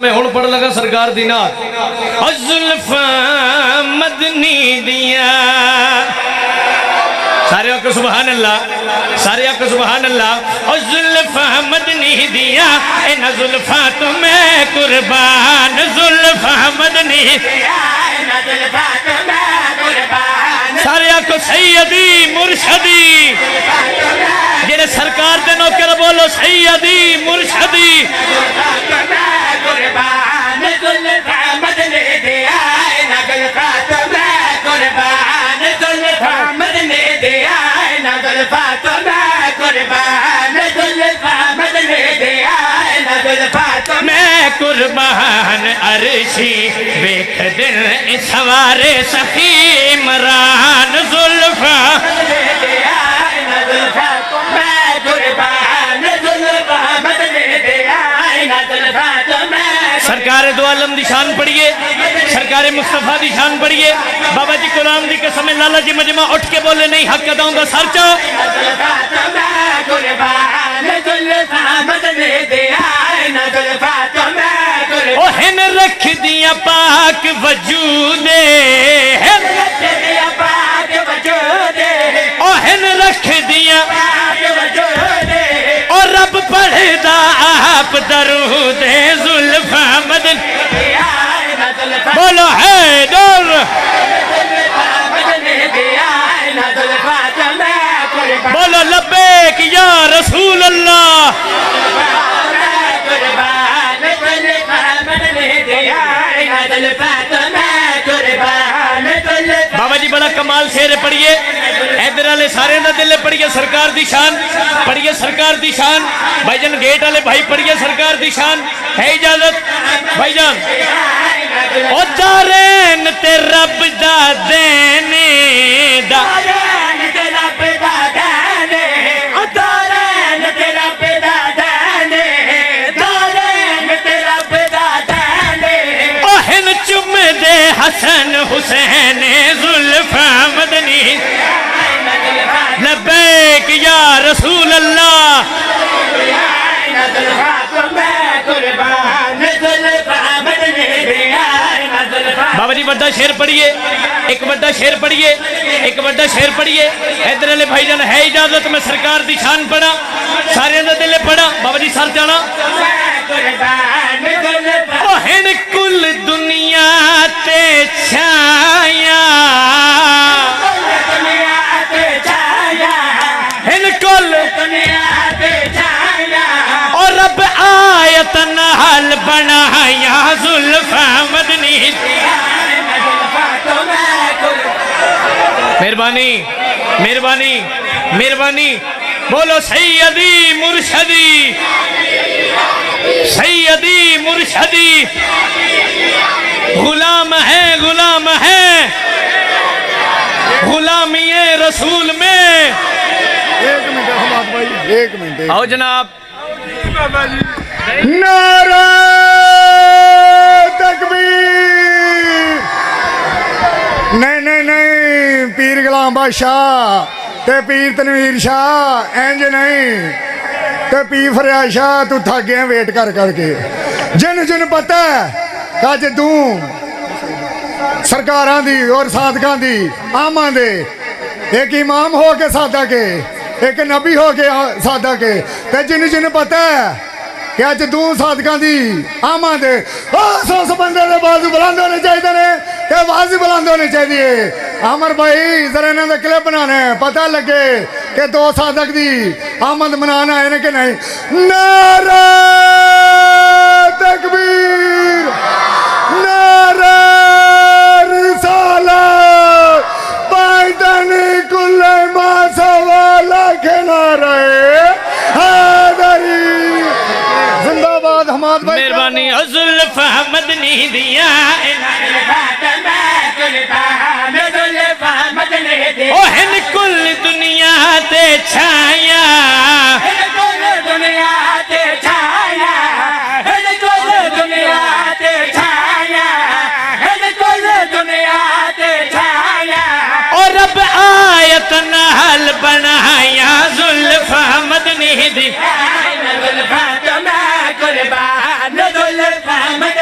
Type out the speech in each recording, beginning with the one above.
میں ہون پڑھ لگا سرکار دینا الزلفا مدنی دیا سارے آقا سبحان اللہ سارے آقا سبحان اللہ الزلفا مدنی دیا ان زلفا تمہیں قربان زلفا مدنی دیا ان زلفا تمہیں قربان سارے آقا سیدی مرشدی جنہیں سرکار دے نوکر بولو سیدی مرشدی قربان زلفا مدنی دیا ان زلفا تمہیں قربان زلفا مدنی دیا ان زلفا تمہیں قربان زلفا مدنی دیا ان زلفا تمہیں قربان عرشی بیک دل سوارے سخی عمران زلفا مدنی دیا ان زلفا تمہیں قربان زلفا مدنی دیا ان زلفا تمہیں سرکار دو عالم دی شان پڑھئے سرکار مصطفیٰ دی شان پڑھئے بابا جی قرآن دی قسم لالا جی مجمع اٹھ کے بولے نہیں حق اداؤں دا سر چاہ اوہن رکھ دیا پاک وجودے اوہن رکھ دیا اور رب پڑھ دا آپ درود زلفا مدن بولو حیدر بولو لبیک یا رسول اللہ بابا جی بڑا کمال شعر پڑھئے حیدر والے سارے دا دل پڑھئے سرکار دی شان پڑھئے سرکار دی شان بھائی جان گیٹ والے بھائی پڑھئے سرکار دی شان ہے اجازت بھائی جان او دارین تے رب دا دینے دا اوہن چم دے حسن حسین زلفا مدنی لبیک یا رسول اللہ بابا جی بڑا شیر پڑھئے ایک بڑا شیر پڑھئے ایک بڑا شیر پڑھئے حیدر علی بھائی جان ہے اجازت میں سرکار دی شان پڑھا سارے اندر دلے پڑھا بابا جی سار جانا اوہن کل دنیا تے چھایا ہن کل اور رب آیت نحل بنایا زلفا مدنی مہربانی مہربانی مہربانی بولو سیدی مرشدی سیدی مرشدی غلام ہے غلام ہے غلامی رسول میں ایک منٹ احمد بھائی ایک منٹ آؤ جناب نعرہ تکبیر نہیں نہیں نہیں پیر غلام بادشاہ تے پیر تنویر شاہ اینج نہیں تے پیر فریاد شاہ تو تھک گئے ویٹ کر کر کے جن جن پتہ ہے کہ دوں سرکاراں دی اور صادقاں دی آماں دے ایک امام ہو کے صادق کے ایک نبی ہو کے صادق کے تے جن جن پتہ ہے کہ آج دوں صادقاں دی آماں دے سوس بندے دے بازو بلند ہونے چاہیے نے کہ بازو بلند ہونے چاہیے عامر بھائی ذرا انہوں نے کلپ بنانے پتہ لگے کہ دو صادق دی آمد منانا ہے کہ نہیں نعرہ تکبیر نعرہ رسالت پائدنی کل ما سوالا کے نعرہ حیدری زندہ باد حماد بھائی مہربانی زلفا مدنی دیا اوہن کل دنیا تے چھایا دنیا تے چھایا کل دنیا تے چھایا کل دنیا تے چھایا اور رب آیت نحل بنایا زلفا مدنی دیا زلفا تمہیں قربان زلفا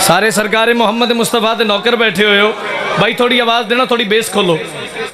سارے سرکار محمد مصطفیٰ دے نوکر بیٹھے ہوئے ہو بھائی تھوڑی آواز دینا تھوڑی بیس کھولو